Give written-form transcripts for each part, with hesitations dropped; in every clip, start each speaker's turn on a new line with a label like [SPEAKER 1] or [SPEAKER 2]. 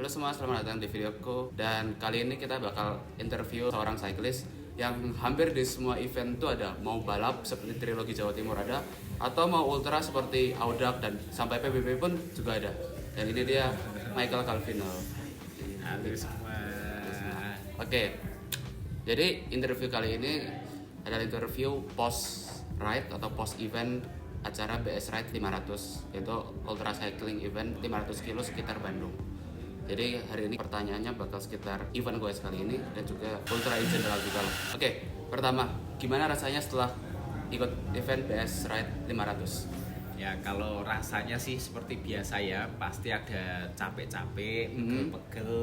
[SPEAKER 1] Halo semua, selamat datang di videoku. Dan kali ini kita bakal interview seorang cyclist yang hampir di semua event tuh ada. Mau balap seperti Trilogi Jawa Timur ada, atau mau ultra seperti Audax dan sampai PBB pun juga ada. Dan ini dia Michael Calvino.
[SPEAKER 2] Halo semua.
[SPEAKER 1] Oke, jadi interview kali ini adalah interview post ride atau post event acara BS Ride 500, yaitu ultra cycling event 500 kilo sekitar Bandung. Jadi hari ini pertanyaannya bakal sekitar event gue kali ini dan juga ultra in general juga lah. Oke, pertama, gimana rasanya setelah ikut event BS Ride 500?
[SPEAKER 2] Ya kalau rasanya sih seperti biasa ya, pasti ada capek-capek, pegel-pegel.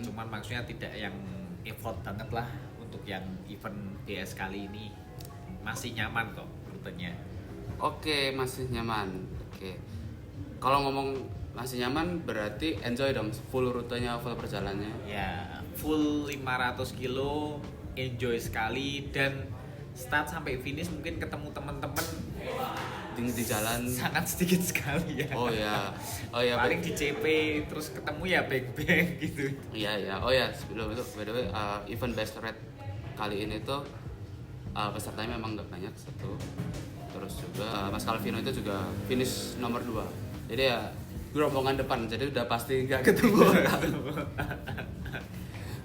[SPEAKER 2] Cuman maksudnya tidak yang effort banget lah untuk yang event BS kali ini. Masih nyaman kok rutenya.
[SPEAKER 1] Oke, masih nyaman. Oke. Kalau ngomong masih nyaman berarti enjoy dong full rutenya, full perjalanannya.
[SPEAKER 2] Ya, full 500 kilo, enjoy sekali dan start sampai finish mungkin ketemu teman-teman
[SPEAKER 1] Di jalan
[SPEAKER 2] sangat sedikit sekali ya.
[SPEAKER 1] Oh ya. Oh ya.
[SPEAKER 2] Paling di CP terus ketemu ya beng-beng gitu.
[SPEAKER 1] Iya ya. Oh ya, sebelum itu by the way event BS Ride kali ini tuh pesertanya memang nggak banyak satu. Terus juga Mas Calvino itu juga finish nomor 2. Jadi ya gerombongan depan, jadi udah pasti nggak ketemu.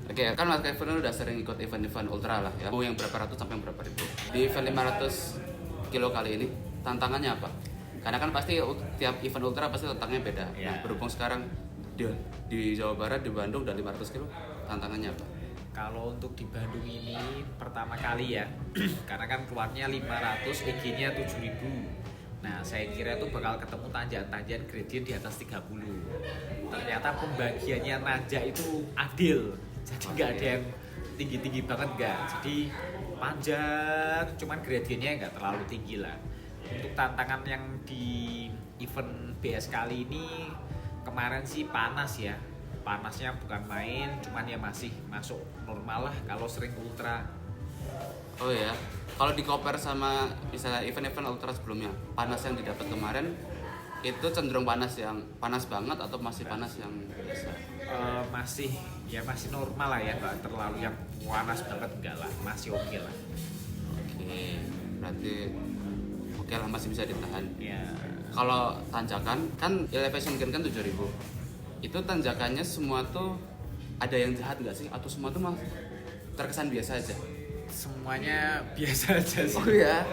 [SPEAKER 1] Oke, kan Mas Calvino udah sering ikut event-event ultra lah ya. Mau yang berapa ratus sampai berapa ribu. Di event 500 kilo kali ini tantangannya apa? Karena kan pasti tiap event ultra pasti tantangannya beda.
[SPEAKER 2] Ya.
[SPEAKER 1] Nah, berhubung sekarang di Jawa Barat, di Bandung udah 500 kilo, tantangannya apa?
[SPEAKER 2] Kalau untuk di Bandung ini pertama kali ya, karena kan keluarnya 500, EG-nya 7.000. Nah, saya kira itu bakal ketemu tanjakan-tanjakan gradient di atas 30. Ternyata pembagiannya nanjak itu adil. Jadi nggak ada yang tinggi-tinggi banget nggak. Jadi panjang, cuman gradientnya nggak terlalu tinggi lah. Untuk tantangan yang di event BS kali ini kemarin sih panas ya. Panasnya bukan main, cuman ya masih masuk normal lah kalau sering ultra.
[SPEAKER 1] Oh ya, kalau di compare sama misalnya event-event ultra sebelumnya, panas yang didapat kemarin itu cenderung panas yang panas banget atau masih panas yang biasa?
[SPEAKER 2] Masih normal lah ya, nggak terlalu yang panas banget enggak lah, masih oke lah.
[SPEAKER 1] Oke, berarti oke lah, masih bisa ditahan.
[SPEAKER 2] Ya,
[SPEAKER 1] Kalau tanjakan kan elevation gain kan 7.000. Itu tanjakannya semua tuh ada yang jahat nggak sih? Atau semua tuh malah terkesan biasa aja?
[SPEAKER 2] semuanya biasa aja sih.
[SPEAKER 1] Oh ya.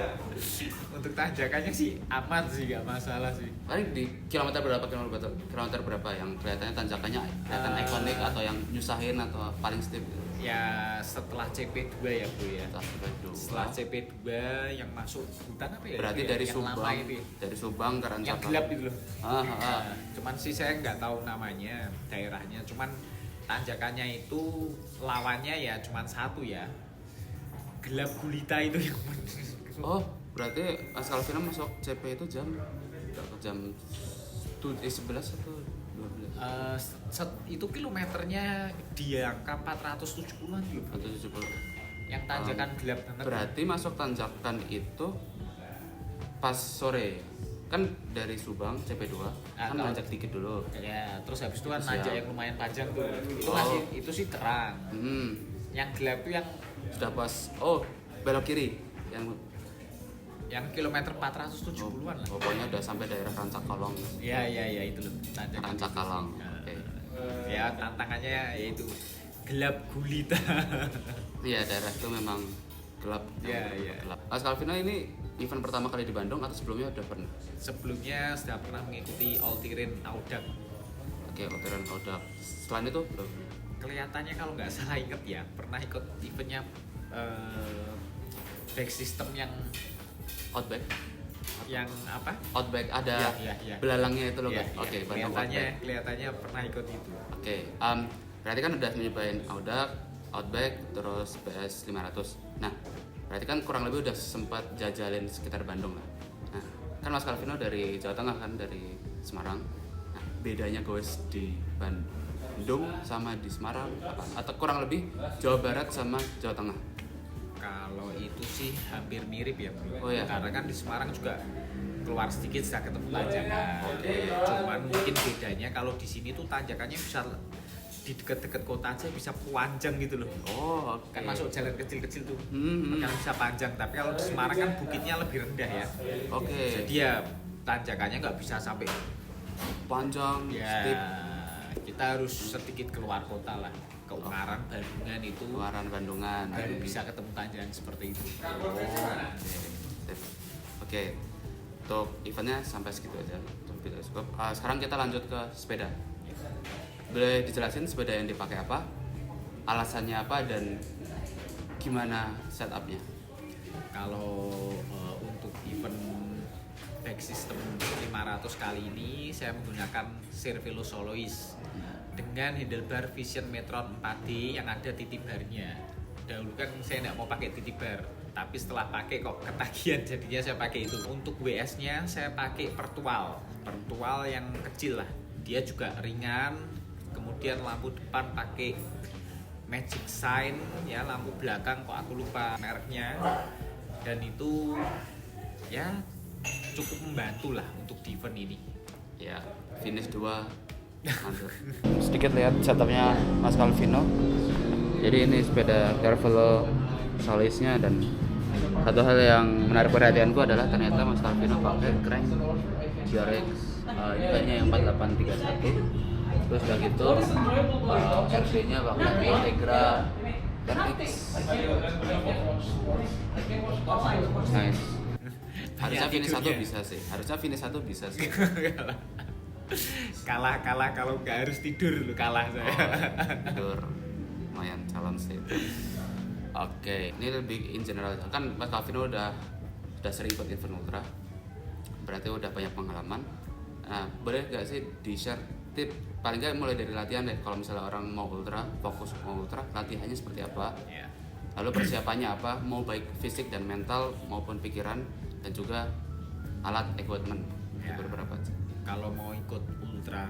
[SPEAKER 2] Untuk tanjakannya sih aman sih, nggak masalah sih.
[SPEAKER 1] Paling di kilometer berapa yang kelihatannya tanjakannya kelihatan ikonik atau yang nyusahin atau paling steep gitu?
[SPEAKER 2] Ya setelah CP2 ya Bu ya. Setelah
[SPEAKER 1] Setelah
[SPEAKER 2] CP2 yang masuk hutan apa ya?
[SPEAKER 1] berarti
[SPEAKER 2] Itu ya,
[SPEAKER 1] dari
[SPEAKER 2] yang lama
[SPEAKER 1] Subang,
[SPEAKER 2] itu ya.
[SPEAKER 1] dari Subang ke
[SPEAKER 2] Yang
[SPEAKER 1] Rancakek.
[SPEAKER 2] gelap itu loh.
[SPEAKER 1] Ah.
[SPEAKER 2] Cuman sih saya nggak tahu namanya daerahnya, cuman tanjakannya itu lawannya ya cuman satu ya, gelap gulita itu yang
[SPEAKER 1] Oh, berarti Mas Calvino masuk CP itu jam berapa? Jam 11 atau 12?
[SPEAKER 2] itu kilometernya di angka 470-an gitu.
[SPEAKER 1] Atau 70?
[SPEAKER 2] Yang tanjakan gelap banget.
[SPEAKER 1] Berarti masuk tanjakan itu pas sore. Kan dari Subang CP2 kan
[SPEAKER 2] kalau-
[SPEAKER 1] nanjak dikit dulu.
[SPEAKER 2] Ya, terus habis itu kan
[SPEAKER 1] Itu
[SPEAKER 2] nanjak
[SPEAKER 1] siap.
[SPEAKER 2] yang lumayan panjang tuh. Itu
[SPEAKER 1] Oh.
[SPEAKER 2] masih itu sih terang. Yang gelap tuh
[SPEAKER 1] Sudah pas belok kiri
[SPEAKER 2] yang kilometer 470-an lah.
[SPEAKER 1] pokoknya udah sampai daerah Rancakek.
[SPEAKER 2] Iya itu loh tanjakan.
[SPEAKER 1] Rancakek.
[SPEAKER 2] Ya.
[SPEAKER 1] Oke.
[SPEAKER 2] Ya tantangannya yaitu gelap gulita.
[SPEAKER 1] Iya, daerah itu memang gelap.
[SPEAKER 2] Iya.
[SPEAKER 1] Gelap. Mas Calvino ini event pertama kali di Bandung atau sebelumnya udah pernah?
[SPEAKER 2] Sebelumnya sudah pernah mengikuti All Terrain Audax.
[SPEAKER 1] Oke, Ulteran Audax. Selain itu belum.
[SPEAKER 2] Kelihatannya kalau nggak salah inget ya, pernah ikut eventnya back system yang
[SPEAKER 1] Outback.
[SPEAKER 2] apa?
[SPEAKER 1] Outback ada
[SPEAKER 2] Iya.
[SPEAKER 1] belalangnya itu loh
[SPEAKER 2] Iya,
[SPEAKER 1] kan? Oke,
[SPEAKER 2] iya.
[SPEAKER 1] Bandung Outback.
[SPEAKER 2] Kelihatannya pernah ikut itu.
[SPEAKER 1] Oke, berarti kan udah nyobain Audax, Outback, terus BS 500. Nah, berarti kan kurang lebih udah sempat jajalin sekitar Bandung lah. Nah, kan Mas Calvino dari Jawa Tengah kan, dari Semarang. Nah, bedanya goes di Bandung sama di Semarang apa? Atau kurang lebih Jawa Barat sama Jawa Tengah?
[SPEAKER 2] Kalau itu sih hampir mirip ya, Bro.
[SPEAKER 1] Oh, iya.
[SPEAKER 2] Karena kan di Semarang juga keluar sedikit sudah ketemu tanjakan. Cuman mungkin bedanya kalau di sini tuh tanjakannya bisa di dekat-dekat kota aja bisa panjang gitu loh.
[SPEAKER 1] Oh, oke.
[SPEAKER 2] Kan masuk jalan kecil-kecil tuh,
[SPEAKER 1] Hmm.
[SPEAKER 2] kan bisa panjang. Tapi kalau di Semarang kan bukitnya lebih rendah ya.
[SPEAKER 1] Oke.
[SPEAKER 2] Jadi ya tanjakannya nggak bisa sampai
[SPEAKER 1] Panjang,
[SPEAKER 2] ya.
[SPEAKER 1] steep,
[SPEAKER 2] Kita harus sedikit keluar kota lah, ke Ungaran, Bandungan itu
[SPEAKER 1] keluaran Bandungan.
[SPEAKER 2] baru bisa ketemu tanjakan seperti itu.
[SPEAKER 1] Oh, oke. Oke. Untuk eventnya sampai segitu aja. Cukup. Sekarang kita lanjut ke sepeda. Boleh dijelasin sepeda yang dipakai apa? Alasannya apa dan gimana setupnya?
[SPEAKER 2] Kalau untuk event back system 500 kali ini saya menggunakan Cervelo Soloist dengan handlebar Vision Metron 4D yang ada titik barnya. Dahulu kan saya nggak mau pakai titik bar, tapi setelah pakai kok ketagihan, jadinya saya pakai itu. Untuk WS-nya saya pakai Pertual yang kecil lah, dia juga ringan. Kemudian lampu depan pakai Magic Sign ya, lampu belakang kok aku lupa mereknya, dan itu ya cukup membantu lah untuk di event ini.
[SPEAKER 1] Ya, finish 2 mantap. Sedikit lihat setupnya Mas Calvino. Jadi ini sepeda Cervelo Soloist-nya, dan satu hal yang menarik perhatianku adalah ternyata Mas Calvino pakai crank GRX ini yang 4831. Terus udah gitu RC-nya pakai Integra RX. Nice. Harusnya finish 1 bisa sih. Harusnya finish 1 bisa sih.
[SPEAKER 2] kalah kalau nggak harus tidur lu kalah saya.
[SPEAKER 1] Tidur lumayan challenge sih. Oke, ini lebih in general. Kan Mas Calvino udah sering ikut event ultra, berarti udah banyak pengalaman. Nah, boleh nggak sih di share tip paling nggak mulai dari latihan deh. Kalau misalnya orang mau ultra, fokus mau ultra, latihannya seperti apa?
[SPEAKER 2] Ya.
[SPEAKER 1] Lalu persiapannya apa? Mau baik fisik dan mental maupun pikiran, dan juga alat equipment
[SPEAKER 2] Ya.
[SPEAKER 1] beberapa.
[SPEAKER 2] Kalau mau ikut ultra,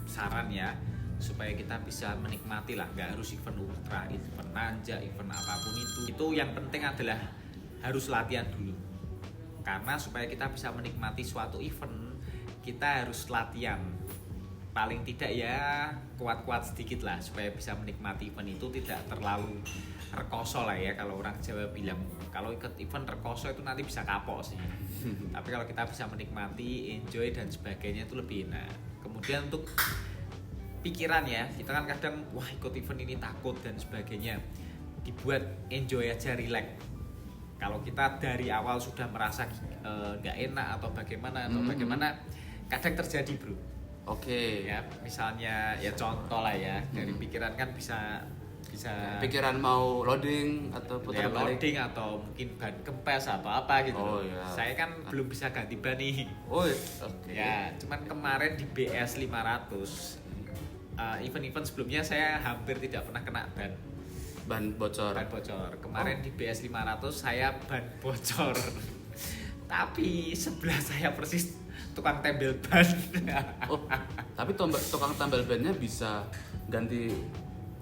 [SPEAKER 2] saran ya supaya kita bisa menikmati lah, nggak harus event ultra, event nanjak, event apapun itu yang penting adalah harus latihan dulu. Karena supaya kita bisa menikmati suatu event, kita harus latihan paling tidak ya kuat-kuat sedikit lah, supaya bisa menikmati event itu tidak terlalu rekoso lah ya. Kalau orang Jawa bilang kalau ikut event rekoso itu nanti bisa kapok sih. Tapi kalau kita bisa menikmati, enjoy dan sebagainya itu lebih enak. Kemudian untuk pikiran ya, kita kan kadang wah ikut event ini takut dan sebagainya. Dibuat enjoy aja, relax. Kalau kita dari awal sudah merasa nggak enak atau bagaimana kadang terjadi bro.
[SPEAKER 1] Oke.
[SPEAKER 2] Ya misalnya ya contoh lah ya, dari pikiran kan bisa
[SPEAKER 1] Pikiran mau loading atau putar
[SPEAKER 2] ya,
[SPEAKER 1] balik.
[SPEAKER 2] loading atau mungkin ban kempes atau apa gitu.
[SPEAKER 1] Oh, iya.
[SPEAKER 2] Saya kan belum bisa ganti ban nih.
[SPEAKER 1] Oh, oke.
[SPEAKER 2] Ya, cuman kemarin di BS 500 event-event sebelumnya saya hampir tidak pernah kena
[SPEAKER 1] Ban bocor.
[SPEAKER 2] ban bocor. Kemarin di BS 500 saya ban bocor. Tapi sebelah saya persis tukang tempel ban.
[SPEAKER 1] Oh, tapi tukang tambal bannya bisa ganti.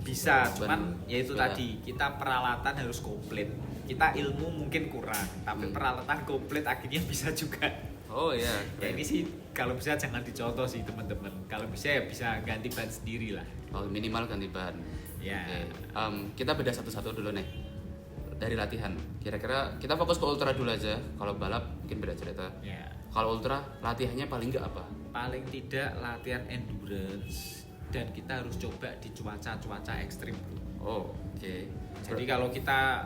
[SPEAKER 2] Bisa,
[SPEAKER 1] ban
[SPEAKER 2] cuman ya itu
[SPEAKER 1] sepeda.
[SPEAKER 2] tadi, kita peralatan harus komplit. Kita ilmu mungkin kurang, tapi peralatan komplit akhirnya bisa juga.
[SPEAKER 1] Oh iya.
[SPEAKER 2] Ya ini sih kalau bisa jangan dicontoh sih teman-teman. Kalau bisa ya bisa ganti ban sendiri lah.
[SPEAKER 1] Oh, minimal ganti ban.
[SPEAKER 2] Ya.
[SPEAKER 1] Oke. Kita beda satu-satu dulu nih. Dari latihan. Kira-kira kita fokus ke ultra dulu aja. Kalau balap mungkin beda cerita.
[SPEAKER 2] Ya.
[SPEAKER 1] Kalau ultra latihannya paling nggak apa?
[SPEAKER 2] Paling tidak latihan endurance, dan kita harus coba di cuaca ekstrim.
[SPEAKER 1] Oh, oke.
[SPEAKER 2] Jadi kalau kita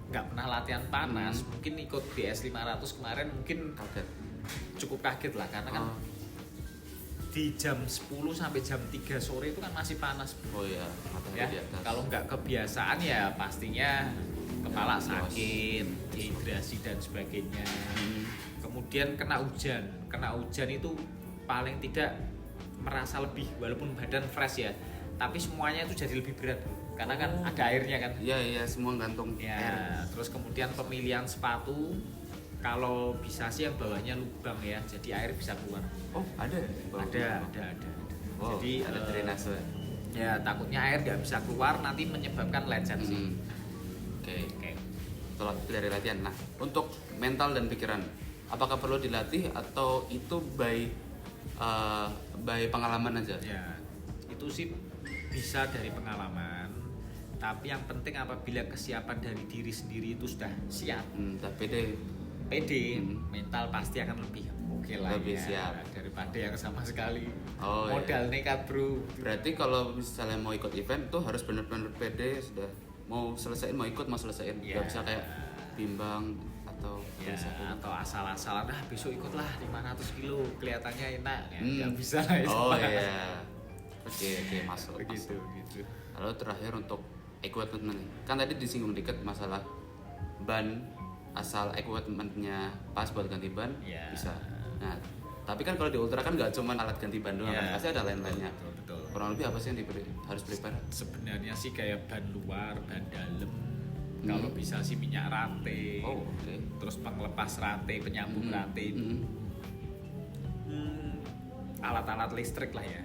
[SPEAKER 2] nggak pernah latihan panas, mungkin ikut BS 500 kemarin mungkin
[SPEAKER 1] Kaget.
[SPEAKER 2] cukup kaget lah, karena kan
[SPEAKER 1] Oh.
[SPEAKER 2] di jam 10 sampai jam 3 sore itu kan masih panas.
[SPEAKER 1] Oh iya, matahari
[SPEAKER 2] Ya,
[SPEAKER 1] di atas.
[SPEAKER 2] kalau nggak kebiasaan ya pastinya kepala
[SPEAKER 1] Ya,
[SPEAKER 2] sakit, dehidrasi dan sebagainya. Kemudian kena hujan itu paling tidak merasa lebih, walaupun badan fresh ya, tapi semuanya itu jadi lebih berat bro. Karena kan ada airnya kan.
[SPEAKER 1] Iya, semua gantung
[SPEAKER 2] Ya,
[SPEAKER 1] air.
[SPEAKER 2] terus kemudian pemilihan sepatu, kalau bisa sih yang bawahnya lubang ya, jadi air bisa keluar.
[SPEAKER 1] Oh, ada.
[SPEAKER 2] Ada.
[SPEAKER 1] Wow,
[SPEAKER 2] Jadi
[SPEAKER 1] ada drainase.
[SPEAKER 2] ya takutnya air nggak bisa keluar, nanti menyebabkan lecet sih.
[SPEAKER 1] Oke.
[SPEAKER 2] Oke.
[SPEAKER 1] Kalau dari latihan. Nah, untuk mental dan pikiran, apakah perlu dilatih atau itu by pengalaman aja?
[SPEAKER 2] Ya, itu sih bisa dari pengalaman. Tapi yang penting apabila kesiapan dari diri sendiri itu sudah siap,
[SPEAKER 1] Tapi deh
[SPEAKER 2] pede, mental pasti akan lebih oke lah
[SPEAKER 1] lebih
[SPEAKER 2] ya,
[SPEAKER 1] siap
[SPEAKER 2] daripada yang sama sekali
[SPEAKER 1] Oh,
[SPEAKER 2] modal
[SPEAKER 1] iya.
[SPEAKER 2] nekat bro.
[SPEAKER 1] Berarti kalau misalnya mau ikut event tuh harus benar-benar pede, sudah mau selesaiin, mau ikut mau selesaiin,
[SPEAKER 2] Ya.
[SPEAKER 1] nggak bisa kayak bimbang atau
[SPEAKER 2] Ya,
[SPEAKER 1] bisa
[SPEAKER 2] atau asal-asalan besok ikutlah 500 kilo kelihatannya enak ya,
[SPEAKER 1] Hmm.
[SPEAKER 2] nggak bisa lah itu.
[SPEAKER 1] Oh iya. Oke masuk.
[SPEAKER 2] Begitu
[SPEAKER 1] masuk.
[SPEAKER 2] gitu.
[SPEAKER 1] Lalu terakhir untuk equipment nih. Kan tadi disinggung dikit masalah ban, asal equipmentnya pas buat ganti ban
[SPEAKER 2] Ya.
[SPEAKER 1] bisa. Nah, tapi kan kalau di ultra kan nggak cuma alat ganti ban doang,
[SPEAKER 2] Ya.
[SPEAKER 1] kan pasti ada lain-lainnya.
[SPEAKER 2] Betul.
[SPEAKER 1] Kurang lebih apa sih yang harus prepare?
[SPEAKER 2] Sebenarnya sih kayak ban luar, ban dalam. Kalau bisa sih minyak rantai.
[SPEAKER 1] Oh, oke.
[SPEAKER 2] Terus pengelepas rantai, penyambung rantai itu. Alat-alat listrik lah ya.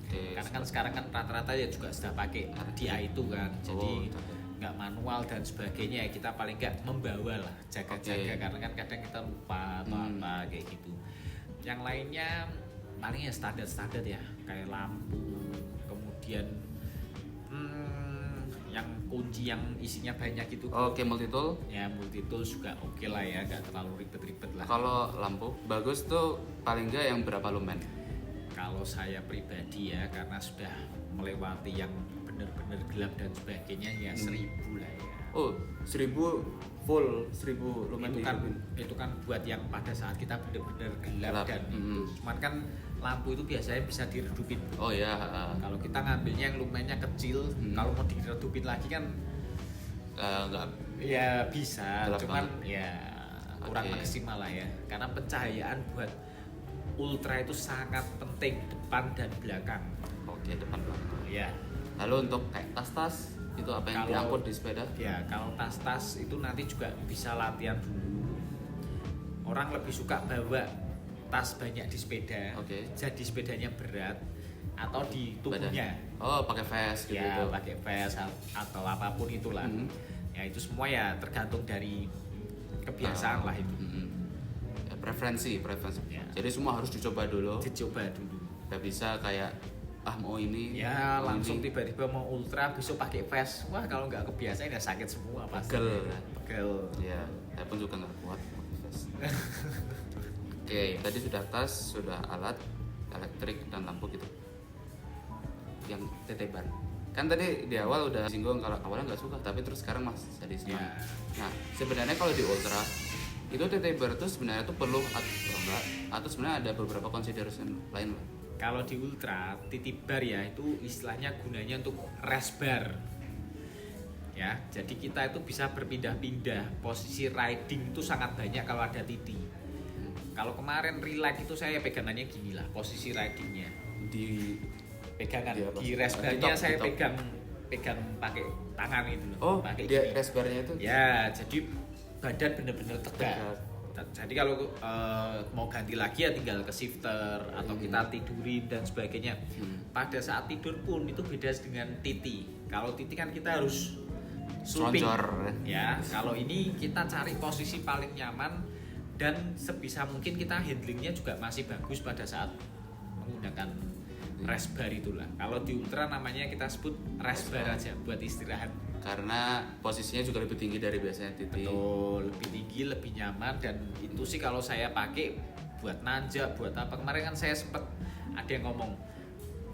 [SPEAKER 1] Oke.
[SPEAKER 2] Karena kan sekarang kan rata-rata ya juga sudah pakai dia itu kan. Jadi
[SPEAKER 1] oke.
[SPEAKER 2] nggak manual dan sebagainya ya, kita paling nggak membawa lah, jaga-jaga.
[SPEAKER 1] Oke.
[SPEAKER 2] Karena kan kadang kita lupa atau apa kayak gitu. Yang lainnya paling ya standar-standar ya, kayak lampu, kemudian yang kunci yang isinya banyak itu.
[SPEAKER 1] Oke, multi-tool.
[SPEAKER 2] Ya multi tool juga oke lah ya, nggak terlalu ribet-ribet lah.
[SPEAKER 1] Kalau lampu bagus tuh paling nggak yang berapa lumen?
[SPEAKER 2] Kalau saya pribadi ya, karena sudah melewati yang benar-benar gelap dan sebagainya ya 1000 lah ya.
[SPEAKER 1] Oh, 1000 full, 1000 lumen
[SPEAKER 2] Itu kan buat yang pada saat kita benar-benar gelap
[SPEAKER 1] Gelap.
[SPEAKER 2] dan itu. Cuman kan lampu itu biasanya bisa diredupin.
[SPEAKER 1] Oh ya.
[SPEAKER 2] Kalau kita ngambilnya yang lumennya kecil, kalau mau diredupin lagi kan
[SPEAKER 1] Nggak.
[SPEAKER 2] ya bisa,
[SPEAKER 1] Gelap
[SPEAKER 2] cuman
[SPEAKER 1] banget.
[SPEAKER 2] ya kurang
[SPEAKER 1] Oke.
[SPEAKER 2] maksimal lah ya. Karena pencahayaan buat ultra itu sangat penting, depan dan belakang.
[SPEAKER 1] Oke, depan belakang.
[SPEAKER 2] Ya.
[SPEAKER 1] Lalu untuk kayak tas-tas itu apa yang
[SPEAKER 2] Kalau-
[SPEAKER 1] diangkut di sepeda?
[SPEAKER 2] Ya, kalau tas-tas itu nanti juga bisa latihan dulu. Orang lebih suka bawa tas banyak di sepeda,
[SPEAKER 1] Oke.
[SPEAKER 2] jadi sepedanya berat atau di tubuhnya.
[SPEAKER 1] Oh, pakai vest gitu.
[SPEAKER 2] Ya, pakai vest atau apapun itulah. Ya itu semua ya tergantung dari kebiasaan lah itu.
[SPEAKER 1] Ya, preferensi.
[SPEAKER 2] Ya.
[SPEAKER 1] Jadi semua harus dicoba dulu.
[SPEAKER 2] Dicoba dulu.
[SPEAKER 1] Nggak bisa kayak mau ini.
[SPEAKER 2] Ya
[SPEAKER 1] mau
[SPEAKER 2] langsung
[SPEAKER 1] ini.
[SPEAKER 2] tiba-tiba mau ultra besok pakai vest. Wah kalau nggak kebiasaan ya sakit semua pasti. Pegel.
[SPEAKER 1] Ya, saya pun juga nggak kuat pakai vest. Oke, tadi sudah tas, sudah alat elektrik dan lampu gitu. Yang teteban. Kan tadi di awal udah singgung kalau awalnya nggak suka, tapi terus sekarang mas jadi senang.
[SPEAKER 2] Ya.
[SPEAKER 1] Nah, sebenarnya kalau di ultra itu tetebar tuh sebenarnya tuh perlu atau enggak? Atau sebenarnya ada beberapa consideration lain lah.
[SPEAKER 2] Kalau di ultra titip bar ya itu istilahnya gunanya untuk rest bar. Ya, jadi kita itu bisa berpindah-pindah posisi riding itu sangat banyak kalau ada titik. Kalau kemarin relax itu saya pegangannya gini lah posisi ridingnya.
[SPEAKER 1] Di
[SPEAKER 2] Pegangan
[SPEAKER 1] Di apa?
[SPEAKER 2] di rest
[SPEAKER 1] Di
[SPEAKER 2] barnya
[SPEAKER 1] top,
[SPEAKER 2] saya
[SPEAKER 1] di top.
[SPEAKER 2] pegang pakai tangan itu loh.
[SPEAKER 1] oh,
[SPEAKER 2] pakai
[SPEAKER 1] dia
[SPEAKER 2] gini.
[SPEAKER 1] rest bar-nya itu
[SPEAKER 2] Ya, jadi badan benar-benar tegak.
[SPEAKER 1] Tegak.
[SPEAKER 2] Jadi kalau mau ganti lagi ya tinggal ke shifter atau kita tidurin dan sebagainya. Pada saat tidur pun itu beda dengan titi. Kalau titi kan kita harus sweeping.
[SPEAKER 1] Selonjor.
[SPEAKER 2] Ya, kalau ini kita cari posisi paling nyaman dan sebisa mungkin kita handlingnya juga masih bagus pada saat menggunakan rest bar itulah. Kalau di ultra namanya kita sebut rest bar aja buat istirahat.
[SPEAKER 1] Karena posisinya juga lebih tinggi dari biasanya titik.
[SPEAKER 2] Betul, lebih tinggi, lebih nyaman dan itu sih kalau saya pakai buat nanjak, buat apa. Kemarin kan saya sempet ada yang ngomong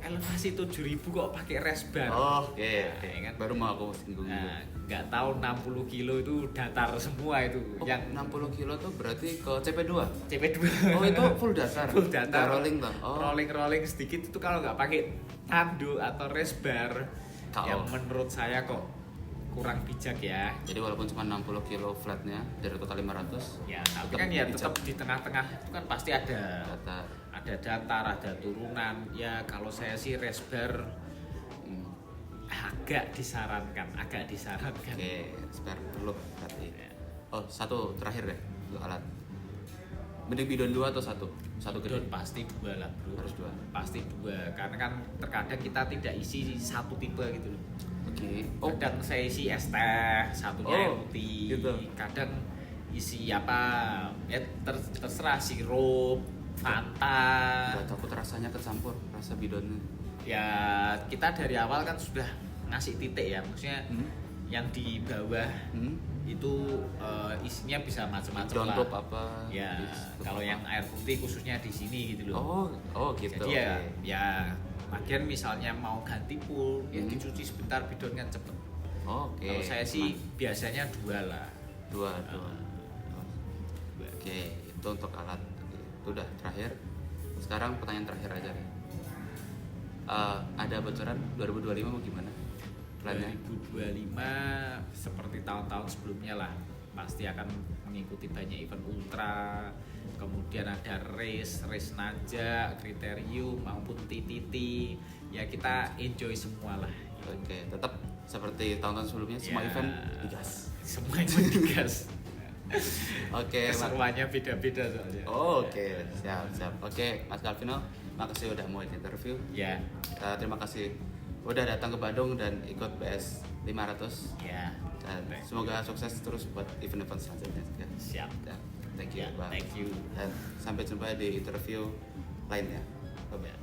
[SPEAKER 2] elevasi 7.000 kok pakai rest bar.
[SPEAKER 1] Oh, oke.
[SPEAKER 2] Ya kan?
[SPEAKER 1] Baru mau aku singgung juga.
[SPEAKER 2] Nah, nggak tahu 60 kilo itu datar semua itu.
[SPEAKER 1] Oh,
[SPEAKER 2] Yang
[SPEAKER 1] 60 kilo tuh berarti ke CP2?
[SPEAKER 2] CP2.
[SPEAKER 1] Oh, itu full datar?
[SPEAKER 2] Full datar.
[SPEAKER 1] Nggak rolling toh? Oh.
[SPEAKER 2] Rolling sedikit itu kalau nggak pakai tanduk atau rest bar
[SPEAKER 1] KO.
[SPEAKER 2] yang menurut saya kok kurang bijak ya.
[SPEAKER 1] Jadi walaupun cuma 60 kilo flatnya dari total 500,
[SPEAKER 2] Ya, tapi kan ya tetap di tengah-tengah itu kan pasti ada
[SPEAKER 1] datar.
[SPEAKER 2] datar, ada turunan. Ya kalau saya sih rest bar agak disarankan.
[SPEAKER 1] Oke, spare perlu berarti. Oh, satu terakhir deh untuk alat. Mending bidon 2 atau satu? Satu gede.
[SPEAKER 2] Bidon pasti 2 lah bro.
[SPEAKER 1] Harus 2.
[SPEAKER 2] Pasti 2 karena kan terkadang kita tidak isi satu tipe gitu loh.
[SPEAKER 1] Oke. Oh,
[SPEAKER 2] Kadang saya isi es teh, satunya
[SPEAKER 1] Oh,
[SPEAKER 2] putih.
[SPEAKER 1] gitu.
[SPEAKER 2] Kadang isi apa ya terserah sirup, Fanta.
[SPEAKER 1] Gak takut rasanya kecampur rasa bidonnya.
[SPEAKER 2] Ya kita dari awal kan sudah ngasih titik ya, maksudnya yang di bawah itu isinya bisa macam-macam lah.
[SPEAKER 1] Dontop apa?
[SPEAKER 2] Ya kalau yang air putih khususnya di sini gitu loh.
[SPEAKER 1] Oh gitu.
[SPEAKER 2] Jadi ya bagian misalnya mau ganti pool ya dicuci sebentar bidonnya cepet.
[SPEAKER 1] Oke.
[SPEAKER 2] Kalau saya sih biasanya 2 lah.
[SPEAKER 1] Dua. Oke, itu untuk alat. Itu udah terakhir. Sekarang pertanyaan terakhir aja nih. Ada bocoran 2025 mau gimana? Plannya?
[SPEAKER 2] 2025 seperti tahun-tahun sebelumnya lah, pasti akan mengikuti banyak event ultra, kemudian ada race naja, kriterium maupun TTT. Ya kita enjoy semua lah.
[SPEAKER 1] Oke, tetap seperti tahun-tahun sebelumnya semua
[SPEAKER 2] Ya,
[SPEAKER 1] event digas.
[SPEAKER 2] Semua event digas.
[SPEAKER 1] Oke,
[SPEAKER 2] Keseruannya beda-beda soalnya.
[SPEAKER 1] Oke, siap. Oke, Mas Calvino, makasih udah mau interview.
[SPEAKER 2] Ya,
[SPEAKER 1] Terima kasih udah datang ke Bandung dan ikut BS 500.
[SPEAKER 2] ya.
[SPEAKER 1] Dan semoga sukses terus buat event-event selanjutnya. Ya.
[SPEAKER 2] Siap.
[SPEAKER 1] Ya, thank you,
[SPEAKER 2] Ya,
[SPEAKER 1] Bang.
[SPEAKER 2] thank you.
[SPEAKER 1] Dan sampai jumpa di interview lainnya. Bye-bye.